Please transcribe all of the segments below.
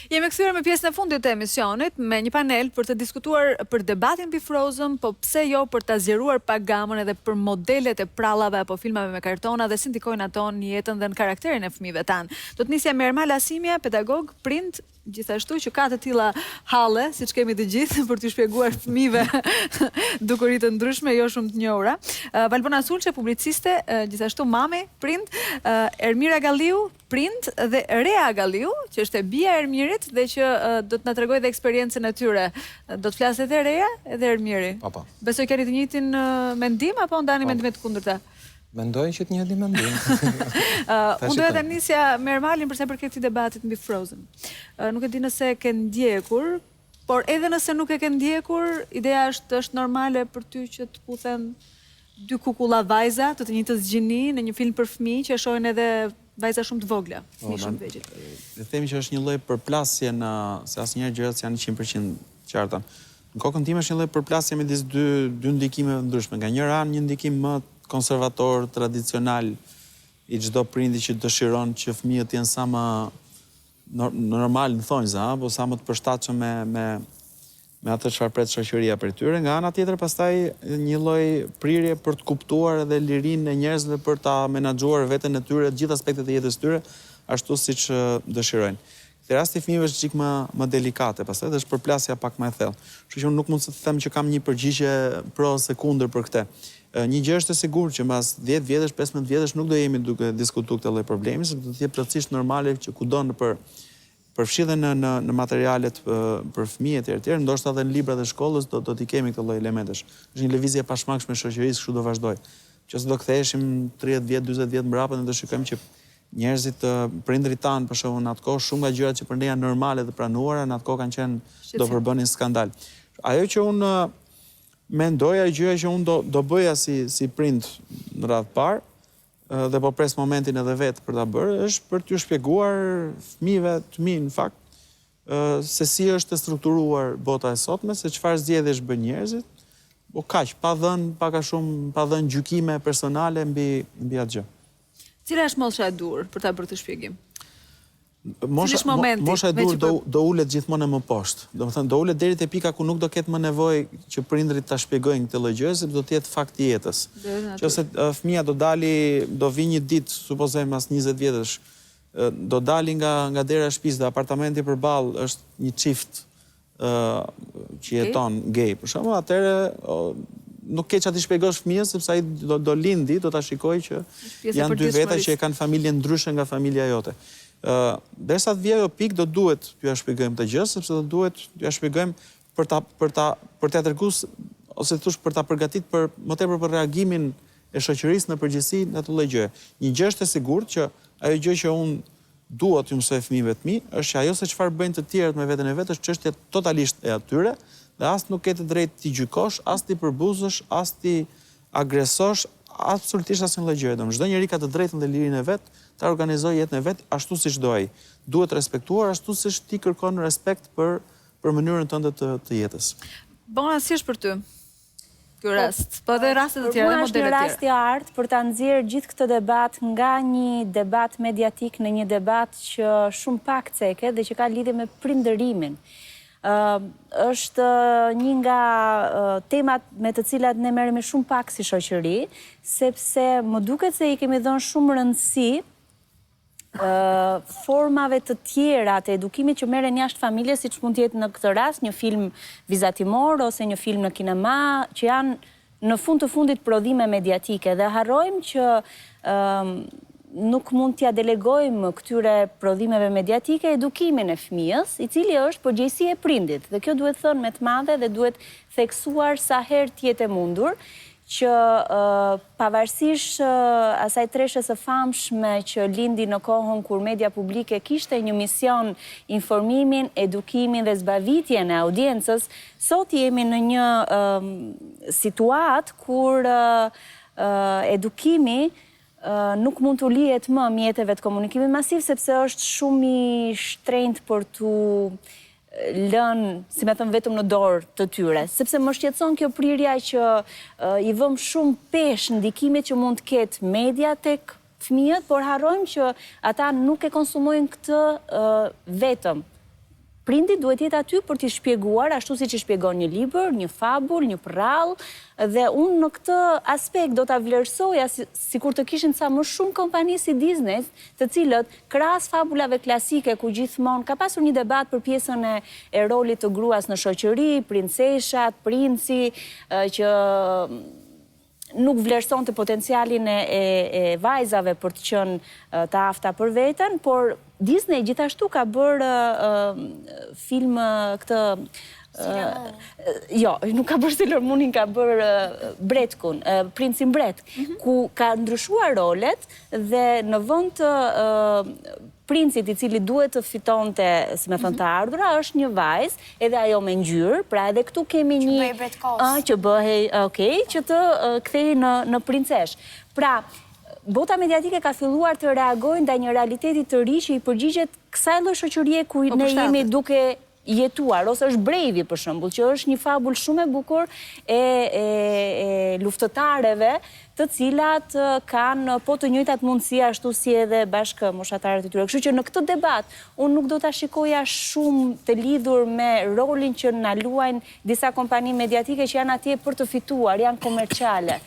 Jemi kthyer me pjesën e fundit të emisionit me një panel për të diskutuar për debatin mbi Frozen, po pse jo për ta zgjeruar pak gamën edhe për modelet e prallave apo filmave me kartona dhe si ndikojnë ato në jetën dhe në karakterin e fëmijëve tan. Do të nisja me Ermal Asimja, pedagog, prind, gjithashtu që ka të tilla halle, siç kemi të gjithë, për t'u shpjeguar fëmijëve dukuri të ndryshme, jo shumë të njohura. Valbona Sulçe, publiciste, gjithashtu mami, prind, Ermira Galliu, prind, dhe Rea Galliu, që është e bia e Ermirit dhe që do të na tregojë dhe eksperiencën e tyre. Do të flasë edhe Rea edhe Ermiri. Po. Besoj keni të njëjtin mendim apo ndani mendime të kundërta? Mendoj që të njëjtin mendim. Unë doja ta nisja me Ermalin përsa përket këtij debatit mbi Frozen. Nuk e di nëse ke ndjekur, por edhe nëse nuk e ke ndjekur, ideja është normale për ty që të puthen dy kukulla vajza të njëjtës gjini në një film për fëmijë që shohin edhe vajza shumë të vogla, fëmijë shumë të vegjël. Le themi që është një lloj përplasje se asnjëherë gjërat janë 100% qarta. Në kokën time është një lloj përplasje midis dy ndikimeve ndryshme. Nga njëra anë një ndikim më konservator, tradicional i çdo prindi që dëshiron që fëmijët jenë sa më normal në thonjza, apo sa më të përshtatshëm me atë çfarë pret shoqëria për tyre. Nga ana tjetër pastaj një lloj prirje për të kuptuar edhe lirinë e njerëzve për ta menaxhuar veten e tyre, të gjithë aspektet e jetës tyre, ashtu siç dëshirojnë. Këtë rasti fëmijëve është çik më delikate, pastaj është përplasja pak më e thellë. Kështu që unë nuk mund të them që kam një përgjigje pro ose kundër për këtë. Një gjë është e sigurt që mbas 10 vjetësh, 15 vjetësh nuk do jemi duke diskutuar këtë lloj problemi, sepse do të jetë plotësisht normale që kudo përfshirën në materialet për fëmijë etj, ndoshta edhe në librat e shkollës do t'i kemi këtë lloj elementesh. Është një lëvizje e pashmangshme e shoqërisë, kështu do vazhdoj. Nëse do ktheheshim 30 vjet, 40 vjet mbrapa, ne do shikojmë që njerëzit, prindrit tanë, për shembull, në atë kohë shumë nga gjërat që për ne janë normale dhe pranuara, në atë kohë kanë qenë do përbënin skandal. Ajo që unë mendoja, gjëja që unë do bëja si prind në radhë parë, dhe po pres momentin edhe vetë për ta bërë, është për t'ju shpjeguar fëmijëve të mi në fakt, se si është e strukturuar bota e sotme, se çfarë zgjedhjesh bën njerëzit, po kaq, pa dhënë gjykime personale mbi atë gjë. Cila është mosha e dur për ta bërë këtë shpjegim? Mosha e dur do ulet gjithmonë më poshtë. Do të thënë, do ulet deri te pika ku nuk do ketë më nevojë që prindrit ta shpjegojnë këtë lloj gjëje, sepse do të jetë fakt i jetës. Nëse fëmia do vi një ditë, supozojmë mas 20 vjetësh, do dali nga dera e shtëpisë dhe apartamenti përballë është një çift që jeton gay, për shembull, atëherë nuk ke çati shpjegosh fëmijës sepse ai do lindi, do ta shikojë që janë dy veta që e kanë familje ndryshe nga familja jote. Derisa të vijë ajo pikë, do duhet t'ju shpjegojmë të gjë, sepse do duhet t'ju shpjegojmë për t'ia treguar ose thosh për ta përgatitur për më tepër për reagimin e shoqërisë në përgjithësi në atë lloj gjëje. Një gjë është e sigurt që ajo gjë që unë dua t'ju mësoj fëmijëve të mi është që ajo se çfarë bëjnë të tjerët me veten e vet është çështje totalisht e atyre dhe as nuk ke të drejtë ti gjykosh, as ti përbuzësh, as ti agresosh, absolutisht asnjë lloj gjëje. Çdo njeri ka të drejtën dhe lirinë e vet ta organizojë jetën e vet ashtu siç do ai. Duhet respektuar ashtu siç ti kërkon respekt për mënyrën tënde të jetës. Bona, si është për ty ky rast? Po edhe rastet e tjera, modele të tjera. Është një rast i artë për ta nxjerrë gjithë këtë debat nga një debat mediatik në një debat që shumë pak ceke dhe që ka lidhje me prindërimin. Është një nga temat me të cilat ne merremi shumë pak si shoqëri, sepse më duket se i kemi dhënë shumë rëndësi formave të tjera të edukimit që merren jashtë familjes, siç mund të jetë në këtë rast një film vizatimor ose një film në kinema, që janë në fund të fundit prodhime mediatike dhe harrojmë që nuk mund t'ja delegojmë këtyre prodhimeve mediatike edukimin e fëmijës, i cili është përgjegjësia e prindit. Dhe kjo duhet thënë me të madhe dhe duhet theksuar sa herë të jetë e mundur, që pavarësisht asaj treshës së famshme që lindi në kohën kur media publike kishte një mision informimin, edukimin dhe zbavitjen e audiencës, sot jemi në një situatë kur edukimi nuk mund të lihet më mjeteve të komunikimit masiv, sepse është shumë i shtrenjtë për t'u lënë, si me thëmë, vetëm në dorë të tyre. Sepse më shqetëson kjo prirja që i vëm shumë pesh ndikimit që mund të ketë media tek fëmijët, por harrojmë që ata nuk e konsumojnë këtë vetëm. prindi duhet jetë aty për t'i shpjeguar, ashtu si që shpjegon një libër, një fabul, një prrall, dhe unë në këtë aspekt do t'a vlerësoja si kur të kishin sa më shumë kompani si Disney, të cilët krahas fabulave klasike ku gjithmonë ka pasur një debat për pjesën e rolit të gruas në shoqëri, princeshat, princi, që nuk vlerëson të potencialin e vajzave për të qenë të afta për veten, por Disney gjithashtu ka bërë film këtë... Jo, nuk ka bërë Sailor Moonin, ka bërë Bretkun, Princin Bret, ku ka ndryshuar rolet dhe në vend të princit I cili duhet të fitonte, si me thënë të ardhura, është një vajzë, edhe ajo me ngjyrë, pra edhe këtu kemi një... Që bëhej bretkos. Që bëhej, okej, që të kthehej në princesh. Pra, bota mediatike ka filluar të reagojnë ndaj një realiteti të ri që I përgjigjet kësaj lloji shoqërie ku ne jemi duke jetuar, ose është Brejvi për shembull, që është një fabul shumë e bukur e luftëtareve, të cilat kanë po të njëjtat mundësi ashtu si edhe bashkë moshatarët e tyre. Kështu që në këtë debat unë nuk do ta shikoja shumë të lidhur me rolin që na luajnë disa kompani mediatike që janë atje për të fituar, janë komerciale.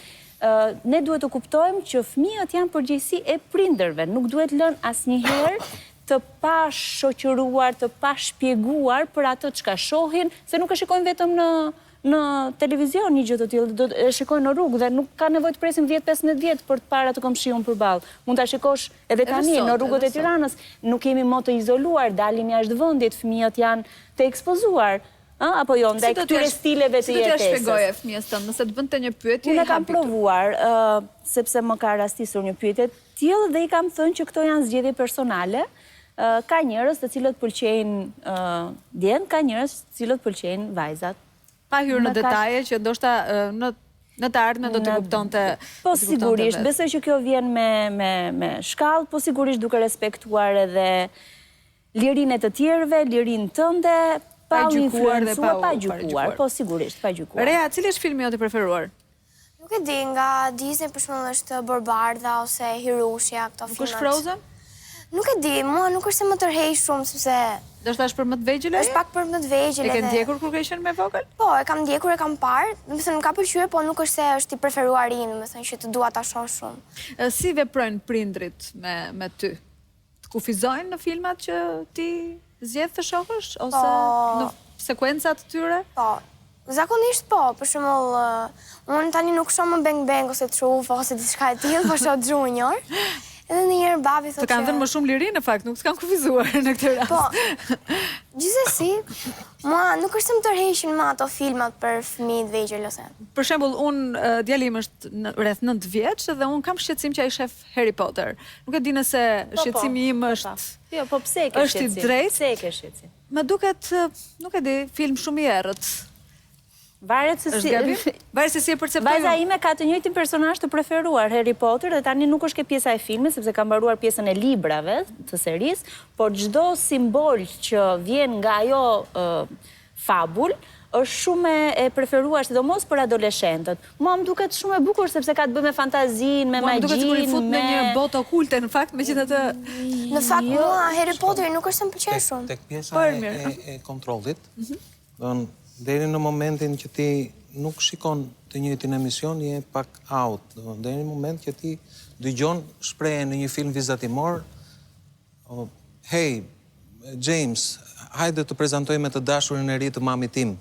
Ne duhet të kuptojmë që fëmijët janë përgjegjësi e prindërve, nuk duhet lënë asnjëherë të pa shoqëruar, të pa shpjeguar për atë çka shohin, se nuk e shikojnë vetëm në televizion një gjë të tillë, do e shikojnë në rrugë dhe nuk ka nevojë të presim 10-15 vjet për të parë atë komshiun përballë. Mund ta shikosh edhe tani në rrugët e Tiranës, nuk jemi më të izoluar, dalim jashtë vendit, fëmijët janë të ekspozuar. Apo jo, ndaj këtyre stileve të jetesës. Si do t'ja shpjegoje fëmijës tëmë, nëse të bënte një pyetje Unë kam provuar, sepse më ka rastisur një pyetje tillë dhe I kam thënë që këto janë zgjedhje personale. Ka njerëz të cilët pëlqejnë djem, ka njerëz të cilët pëlqejnë vajzat. Pa hyrë në detaje që ndoshta në të ardhmen do të kuptonte. Po sigurisht, besoj që kjo vjen me shkallë, po sigurisht duke respektuar edhe lirinë e të tjerëve, lirinë tënde, pa u influencuar, pa gjykuar, po sigurisht, pa gjykuar. Rea, cili është filmi jote preferuar? Nuk e di, nga Disney për shembull është Barbardha ose Hirushja, këto filmat. Nuk është Frozen? Nuk e di, mua nuk është se më tërhej shumë, sepse... Do është për më të vegjële? është pak për më të vegjële. E ke ndjekur kur ke qenë me vogël? Po, e kam ndjekur, e kam parë, domethënë më ka pëlqyer, po nuk është se është I preferuar I, domethënë që të dua ta shoh shumë. Si veprojnë prindrit me ty? Të kufizojnë në filmat që ti zgjedh të shohësh ose në sekuencat të tyre? Po. Zakonisht po, për shembull, unë tani nuk shoh më Bang Bang ose Truth ose diçka e tillë, po shoh Junior. Edhe ndonjëherë babi thotë të kanë dhënë më shumë liri në fakt, nuk s'kan kufizuar në këtë rast. Po, gjithsesi, mua nuk është se më tërheqin më ato filmat për fëmijë të vegjël ose. Për shembull, djali im është rreth 9 vjeç dhe un kam shqetësim që ai shef Harry Potter. Nuk e di nëse shqetësimi im është... Jo, po pse e ke shqetësim? Është I drejtë? Pse e ke shqetësim? Më duket, nuk e di, film shumë I errët. Varet se si... Varet se si e perceptoj. Vajza ime ka të njëjtin personazh të preferuar, Harry Potter, dhe tani nuk është ke pjesa e filmit, sepse ka mbaruar pjesën e librave të serisë, por çdo simbol që vjen nga ajo fabul është shumë e preferuar, sidomos për adoleshentët. Mua më duket shumë e bukur sepse ka të bëjë me fantazinë, me magjinë, Mua më duket sikur I fut në një botë okulte në fakt, megjithatë. Në fakt mua Harry Potter nuk është se më pëlqen shumë. Tek pjesa e kontrollit, deri në momentin që ti nuk shikon të njëjtin emision, je pak out. Deri në moment që ti dëgjon shprehjen në një film vizatimor, hey, James, hajde të prezantojmë të dashurin e ri të mamit tim.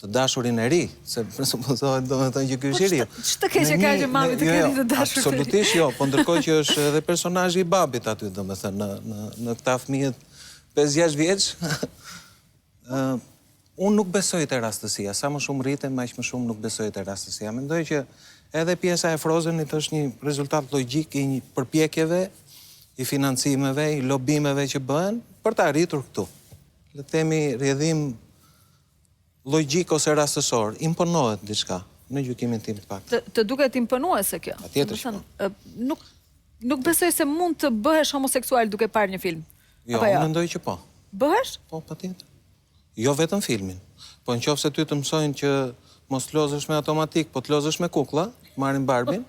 Të dashurin e ri, se presuppozohet domethënë që ky është I ri. Ç'të keq që ka që mami të ketë të dashur. Absolutisht jo, po ndërkohë që është edhe personazhi I babit aty domethënë në këta fëmijët 5-6 vjeç. Unë nuk besoj të rastësia, sa më shumë rritem, aq më shumë nuk besoj të rastësia. Mendoj që edhe pjesa e Frozenit është një rezultat logjik I një përpjekjeve, I financimeve, I lobimeve që bëhen për të arritur këtu. Le të themi rrjedhim logjik ose rastësor, imponohet diçka në gjykimin tim të pak. Të duket imponuese kjo. Patjetër. Nuk besoj se mund të bëhesh homoseksual duke parë një film. Jo, unë mendoj që po. Bëhesh? Po, patjetër. Jo vetëm filmin, po në qoftë se ty të mësojnë që mos të lozësh me automatik, po të lozësh me kukla, marrin Barbin,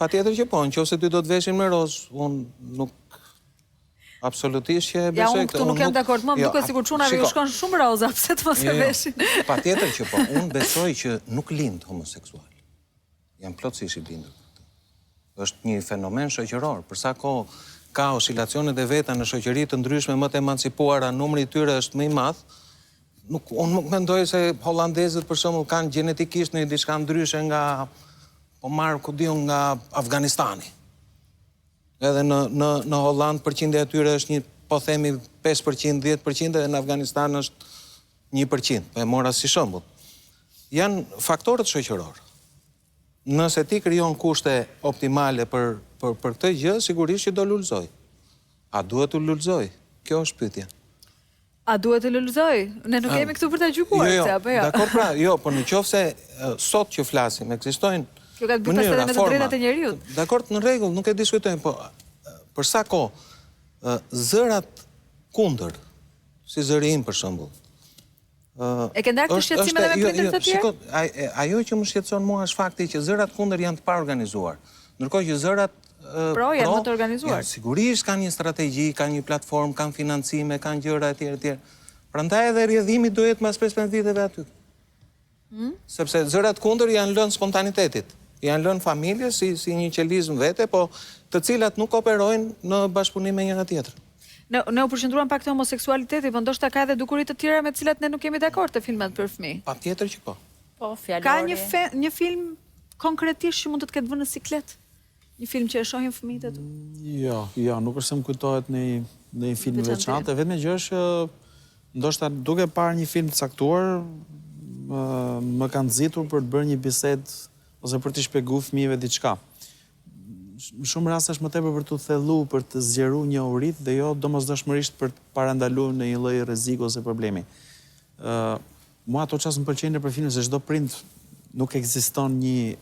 patjetër që po, në qoftë se ty do të veshin me roz, unë nuk... Absolutisht që e Ja, besoj unë këtu nuk jam dakord. Më duket sikur çunave ju shkon shumë roza, pse të mos e veshin. Patjetër që po, unë besoj që nuk lind homoseksual. Jam plotësisht i bindur. Është një fenomen shoqëror. Për sa kohë ka oscilacionet e veta në shoqëri të ndryshme më të emancipuara, numri i tyre është më i madh. Unë nuk mendoj se holandezët për shembull kanë gjenetikisht një diçka ndryshe nga, po marr ku diun, nga Afganistani. Edhe në Holland përqindja e tyre është po themi 5%, 10%, dhe në Afganistan është 1%. Po e mora si shembull. Janë faktorët shoqëror. Nëse ti krijon kushte optimale për këtë gjë, sigurisht që do lulëzoj. A duhet të lulëzoj? Kjo është pyetja. A duhet të lulëzoj? Ne nuk jemi këtu për ta gjykuar, apo jo? Dakor, pra, jo, por nëse sot që flasim, ekzistojnë kjo ka të bëjë pastaj me të drejtat e njerëzit. Dakor, në rregull, nuk e diskutojmë, po për sa kohë zërat kundër, si zëri im për shembull. E ke ndarë këtë shqetësim edhe me prindërit të tjerë? Ajo që më shqetëson mua është fakti që zërat kundër janë të paorganizuar. Ndërkohë që zërat pro janë më të organizuar. Sigurisht kanë një strategji, kanë një platformë, kanë financime, kanë gjëra e tjera. Prandaj edhe rrjedhimi do jetë mas 15 viteve aty. Sepse zërat kundër janë lënë spontanitetit. Janë lënë familje si një qelizm vete, po të cilat nuk operojnë në bashkëpunim me njëra tjetrën. Ne u përqendruam pak të homoseksualiteti, po ndoshta ka edhe dukuri të tjera me të cilat ne nuk jemi dakord të filmat për fëmijë. Patjetër që po. Po, fjalori. Ka një film konkretisht që mund të ketë vënë në siklet? Një film që e shohin fëmijët aty? Jo, nuk është se më kujtohet në një film veçantë, vetëm gjë është ndoshta duke parë një film të caktuar, më kanë nxitur për të bërë një bisedë ose për të shpjeguar fëmijëve diçka. Në shumë raste është më tepër për të thellu, për të zgjeruar një urit dhe jo domosdoshmërisht për të parandaluar në një lloj rreziku ose problemi. Mua ato çfarë më pëlqejnë për filmin se çdo prind nuk ekziston një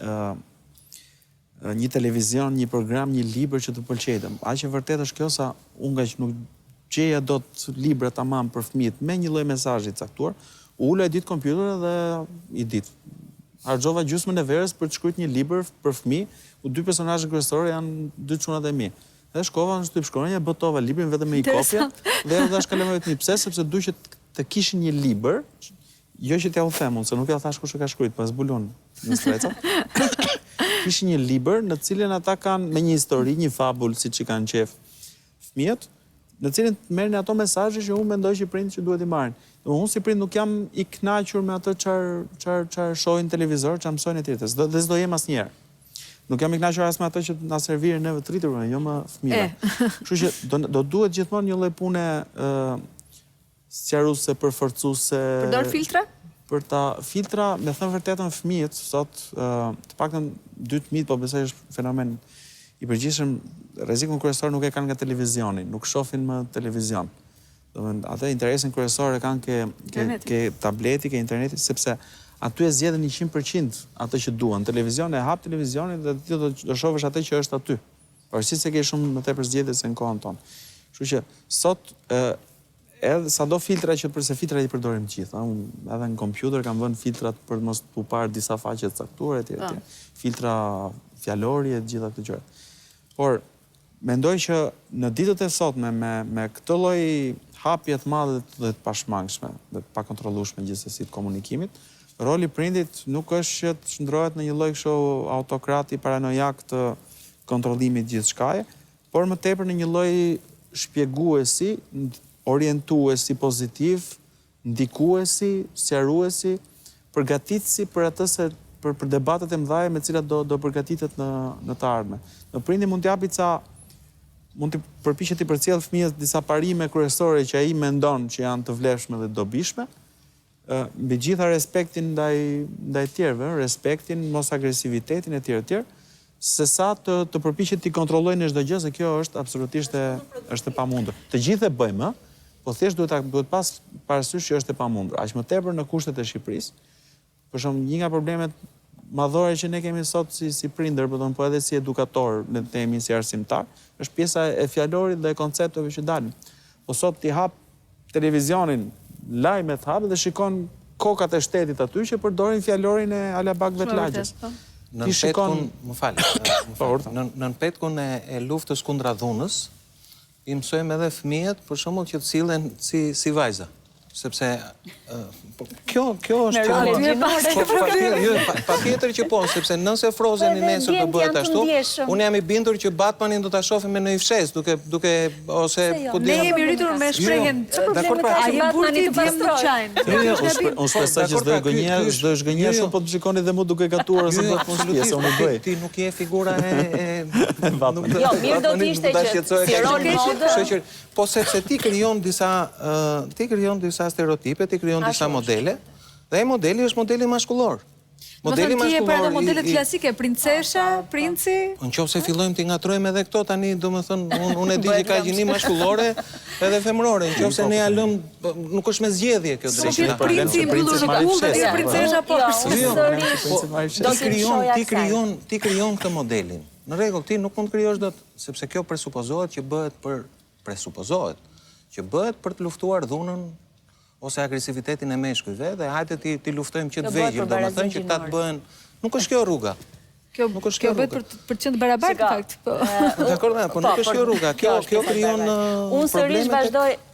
televizion, një program, një libër që të pëlqejë. Aq e vërtetë është kjo sa unë nga që nuk gjeja dot libra tamam për fëmijët me një lloj mesazhi të caktuar, ula e ditë kompjuter dhe i ditë. Harxova gjysmën e verës për të shkruar një libër për fëmijë, ku dy personazhe kryesorë janë dy çunat e mi. Dhe shkova në shtyp shkronja, botova librin vetëm me një kopje dhe u dash kaloj vetëm pse, sepse duhet të kishin një libër, jo që t'ja u them unë, se nuk ja thash kush e ka shkruajtur, po zbulon në streca. Kishin një libër në cilin ata kanë me një histori, një fabul, siç i kanë qef fëmijët, në cilin merrin ato mesazhe që unë mendoj që prindët që duhet i marrin. Unë si prind nuk jam i kënaqur me atë çfarë shohin televizor, çfarë mësojnë e tjerë, dhe s'do jem asnjëherë. Nuk jam i kënaqur as me atë që na servirin neve të rriturve, jo më fëmijëve. Kështu që do duhet gjithmonë një lloj pune sqaruese, përforcuese. Përdor filtra? për ta filtra, me thënë vërtetën fëmijët, sot të paktën 2 fëmijët, po besoj është fenomen i përgjithshëm, rrezikun kryesor nuk e kanë nga televizioni, nuk shohin më televizion. Domethënë, atë interesin kryesor e kanë ke tableti, ke interneti, sepse aty e zgjedhin 100% atë që duan. Televizion e hap televizionin dhe ti do shohësh atë që është aty. Pavarësisht se ke shumë më tepër zgjedhje se në kohën tonë. Kështu që sot edhe sado filtra që përse filtrat i përdorim gjithë, edhe në kompjuter kam vënë filtrat për mos u parë disa faqe të caktuara etj. Filtra fjalori e gjitha këto gjëra. Por mendoj që në ditët e sotme me këtë lloj hapje të madhe dhe të pashmangshme, dhe të pakontrollueshme gjithsesi të komunikimit, roli prindit nuk është që të shndrohet në një lloj kështu autokrati paranojak të kontrollimit gjithçkaje, por më tepër në një lloj shpjeguesi, orientuesi pozitiv, ndikuesi, sqaruesi, përgatitësi për atë se për debatet e mëdha me të cilat do përgatitet në të ardhmen. Në prindi mund të përpiqet të përcjell fëmijës disa parime kryesore që ai mendon që janë të vlefshme dhe dobishme, mbi gjitha respektin ndaj tjerëve, respektin, mos agresivitetin etj. Se sa të përpiqet të kontrollojnë çdo gjë, se kjo është absolutisht është e pamundur. Të gjithë e bëjmë, po thjesht duhet pas parasysh që është e pamundur. Aq më tepër në kushtet e Shqipërisë. Për shembull, një nga problemet madhore që ne kemi sot si prindër, po edhe si edukator, ne themi si arsimtar, është pjesa e fjalorit dhe e koncepteve që dalin. Po sot ti hap televizionin, lajmet hap dhe shikon kokat e shtetit aty që përdorin fjalorin e alabakëve të lagjes. Nën petkun e luftës kundra dhunës, i mësojmë edhe fëmijët, për shembull, që të sillen si vajza. Sepse kjo është patjetër që po, sepse nëse Frozen i nesër do bëhet ashtu, unë jam i bindur që Batmanin do ta shohim në një fshes, duke ose ne jemi rritur me shprehjen a je burti djem në çajin. Unë shpresoj që s'do është gënjer shumë po të shikoni dhe mu duke gatuar ose do të mos pjesë, unë bëj. Ti nuk je figura e Batman. Jo, mirë do të ishte që si rol modë. Po sepse ti krijon disa stereotipe, ti krijon disa modele, dhe ai modeli është modeli maskullor. Modeli maskullor. Ti je për modelet klasike, princesha, princi. Nëse fillojmë të ngatrojmë edhe këto tani, domethënë unë e di që ka gjini maskullore edhe femërore, nëse ne ja lëm, nuk është me zgjedhje kjo drejtë. Princi mbyllur në kull dhe princesha po. Ti krijon këtë modelin. Në rregull, ti nuk mund të krijosh dot, sepse kjo presupozohet që bëhet për të luftuar dhunën ose agresivitetin e meshkujve dhe hajde ti luftojmë që të vegjël, domethënë që ta të bëhen. Nuk është kjo rruga. Kjo bëhet për të qenë barabartë në fakt. Dakor, po nuk është kjo rruga. Kjo krijon unë sërish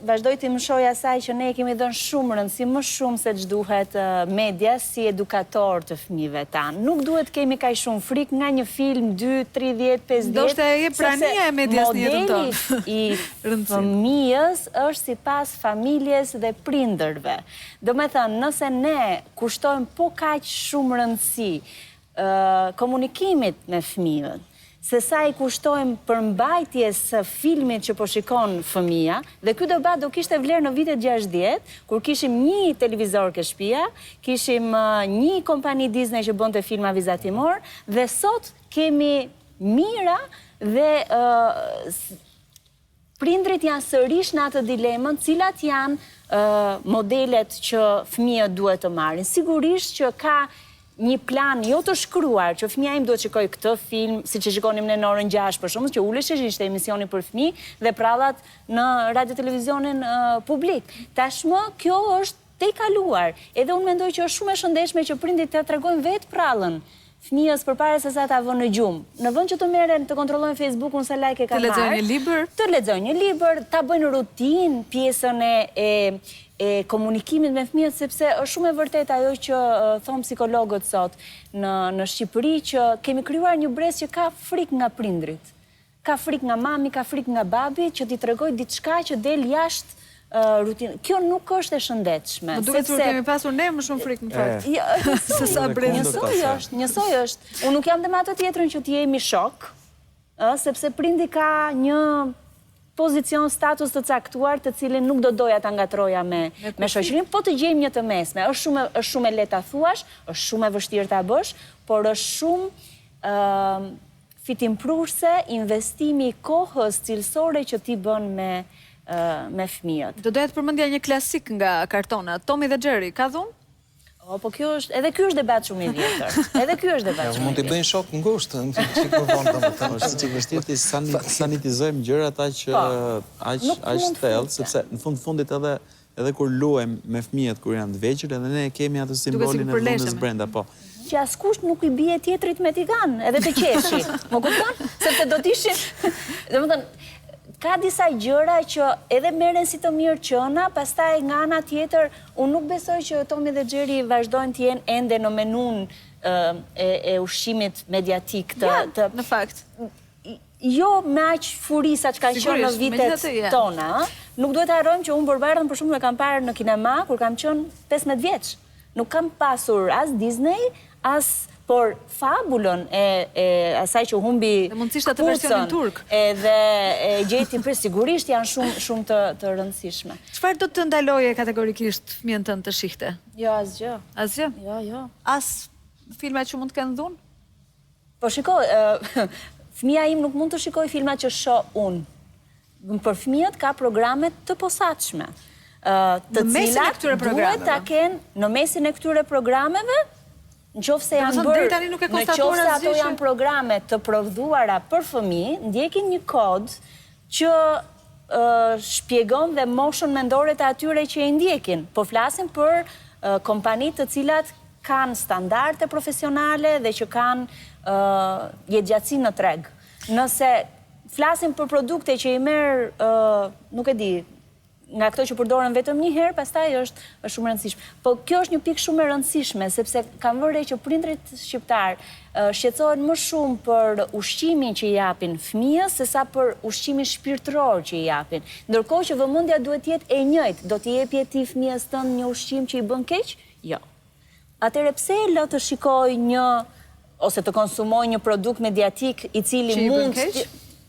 vazhdoj të mësoj asaj që ne kemi dhënë shumë rëndësi, më shumë se ç'duhet media si edukator të fëmijëve tanë. Nuk duhet kemi kaq shumë frikë nga një film 2, 3, 10, 50. Ndoshta e prania e medias në jetën tonë. Modeli i fëmijës është sipas familjes dhe prindërve. Domethënë, nëse ne kushtojmë po kaq shumë rëndësi komunikimit me fëmijën, se sa i kushtojmë përmbajtjes së filmit që po shikon fëmija, dhe ky debat do kishte vlerë në vitet 60, kur kishim një televizor ke shtëpia, kishim një kompani Disney që bënte filma vizatimor, dhe sot kemi mira dhe prindrit janë sërish në atë dilemën, cilat janë modelet që fëmijët duhet të marrin. Sigurisht që ka një plan jo të shkruar, që fëmija im duhet shikoj këtë film, si që shikonim në orën 6 për shumë, që uleshesh ishte emisioni për fëmijë dhe prallat në radio-televizionin publik. Tashmë, kjo është te i kaluar. Edhe unë mendoj që është shumë e shëndetshme që prindit të tregojnë vetë prallën fëmijës përpara se sa ta vënë në gjumë. Në vend që të merren të kontrollojnë Facebookun sa like e kanë marrë. Të lexojnë një libër. Të lexojnë një libër, ta bëjnë rutinë pjesën e komunikimit me fëmijët, sepse është shumë e vërtet ajo që thonë psikologët sot në Shqipëri, që kemi krijuar një brez që ka frikë nga prindrit. Ka frikë nga mami, ka frikë nga babi, që ti tregoj diçka që del jashtë rutinë. Kjo nuk është e shëndetshme. Më duket se kemi pasur ne më shumë frikë në fakt. Se sa brez. Njësoj është. Unë nuk jam dhe me atë tjetrën që ti jemi shok, sepse prindi ka një pozicion, status të caktuar, të cilin nuk do doja ta ngatroja me shoqërinë, po të gjejmë një të mesme. Është shumë e lehtë ta thuash, është shumë e vështirë ta bësh, por është shumë fitimprurse investimi i kohës cilësore që ti bën me fëmijët. Do doja të përmendja një klasik nga kartona, Tom dhe Jerry, ka dhunë? Po kjo është, edhe ky është debat shumë i vjetër. Edhe ky është debat shumë i vjetër. Mund t'i bëjnë shok ngushtë, çiko vonë domethënë. Është çik vështirë të sanitizojmë gjërat aq thellë, sepse në fundit edhe kur luajmë me fëmijët kur janë të vegjël, edhe ne kemi atë simbolin e dhunës brenda, po. Që askush nuk i bie tjetrit me tigan, edhe të qeshi. Më kupton? Sepse do t'ishin, domethënë, ka disa gjëra që edhe merren si të mirë qëna, pastaj nga ana tjetër, unë nuk besoj që Tomi dhe Jerry vazhdojnë të jenë ende në menun e ushqimit mediatik të... Në fakt. Jo me aq furi sa që kanë qenë në vitet tona. Nuk duhet të harrojmë që unë Borbardhën për shumë e kam parë në kinema, kur kam qenë 15 vjeç. Nuk kam pasur as Disney, por fabulon e asaj që humbi mundësisht atë versionin turk. Edhe gjeti për sigurisht janë shumë të rëndësishme. Çfarë do të ndaloje kategorikisht fëmijën tënd të shihte? Jo, asgjë. Asgjë? Jo. As filmat që mund të kenë dhunë? Po shikoj, fëmija im nuk mund të shikoj filmat që shoh unë. Për fëmijët ka programe të posaçme, të cilat duhet ta kenë në mesin e këtyre programeve. Në qoftë se ato janë programe të prodhuara për fëmijë, ndjekin një kod që shpjegon dhe moshën mendore të atyre që e ndjekin. Po flasim për kompani të cilat kanë standarde profesionale dhe që kanë jetëgjatësi në treg. Nëse flasim për produkte që i merë, nuk e di, nga këto që përdoren vetëm një herë, pastaj është shumë e rëndësishme. Po kjo është një pikë shumë e rëndësishme, sepse kam vënë re që prindrit shqiptar shqetësohen më shumë për ushqimin që i japin fëmijës, sesa për ushqimin shpirtëror që i japin. Ndërkohë që vëmendja duhet jetë e njëjtë, do t'i jepje ti fëmijës tënd një ushqim që i bën keq? Jo. Atëherë pse lë të shikoj një ose të konsumoj një produkt mediatik i cili mund...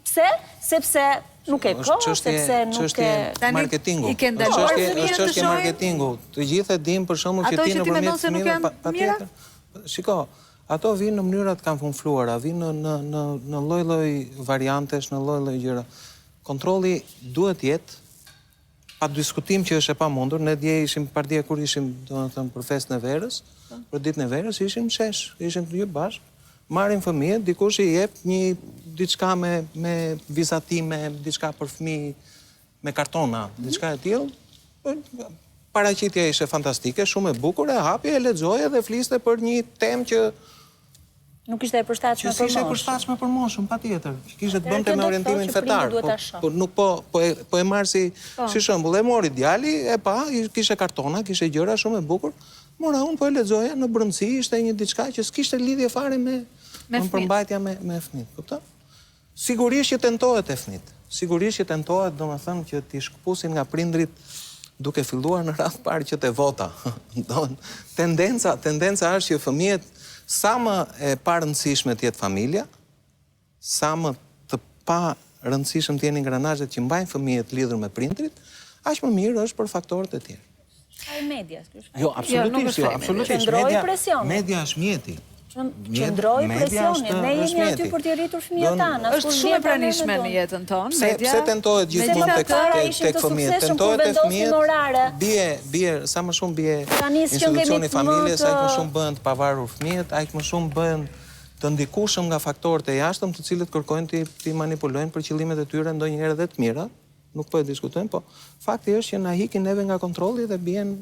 Pse? Sepse nuk e kohë, sepse nuk e... marketingu. I ke ndaluar Është fëmijët të çështje shohin? marketingu. Të gjithë e dim për shembull që Ato ti që ti mendon se nuk janë mira? Shiko, ato vinë në mënyra të kamufluara, vinë në lloj-lloj variantesh, në lloj-lloj gjëra. Kontrolli duhet jetë, pa diskutim që është e pamundur. Ne dje ishim pardje kur ishim, domethënë, për festën e verës, për ditën e verës ishim shesh, ishim të gjithë bashkë. Marrin fëmijët, dikush i jep një diçka me vizatime, diçka për fëmijë me kartona, diçka e tillë. Paraqitja ishte fantastike, shumë e bukur, e hapi, e lexoje dhe fliste për një temë që nuk ishte e përshtatshme për ishte e moshën. përshtatshme për moshën, patjetër. Kishte të bënte kjo me do të orientimin thotë që fetar. prindët duhet ta shohin. Po e marr si shembull, e mori djali, e pa, kishte kartona, kishte gjëra shumë e bukur. Mora unë, po e lexoja, në brëndësi ishte një diçka që s'kishte lidhje fare me përmbajtja me fëmijët, kupton? Sigurisht që tentohet e fëmijët. Sigurisht që tentohet, domethënë, që t'i shkëpusin nga prindrit duke filluar në radhë parë që te vota. Tendenca është që fëmijët sa më e pa rëndësishme të jetë familja, sa më të pa rëndësishëm të jenë ingranazhet që mbajnë fëmijët lidhur me prindrit, aq më mirë është për faktorët e tjerë. Ai medias, Jo, absolutisht, Qëndroi presioni. Media është mjeti. Qëndroi presioni. Ne jemi aty për t'i rritur fëmijët tanë. Është shumë e pranishme në jetën tonë, media. Pse tentohet gjithmonë tek fëmijët? Tentohet tek fëmijët. Bie sa më shumë bie institucioni familjes, aq më shumë bëhen të pavarur fëmijët, aq më shumë bëhen të ndikueshëm nga faktorët e jashtëm, të cilët kërkojnë ti manipulojnë për qëllimet e tyre ndonjëherë edhe të mira. Nuk po e diskutojmë, po fakti është që na hikin neve nga kontrolli dhe bien.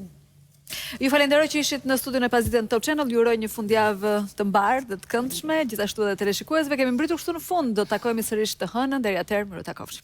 Ju falenderoj që ishit në studion e Pasdite në Top Channel. Ju uroj një fundjavë të mbarë dhe të këndshme, gjithashtu edhe teleshikuesve. Kemi mbritur kështu në fund, do të takojmë sërish të hënën, deri atëherë miru takofshim.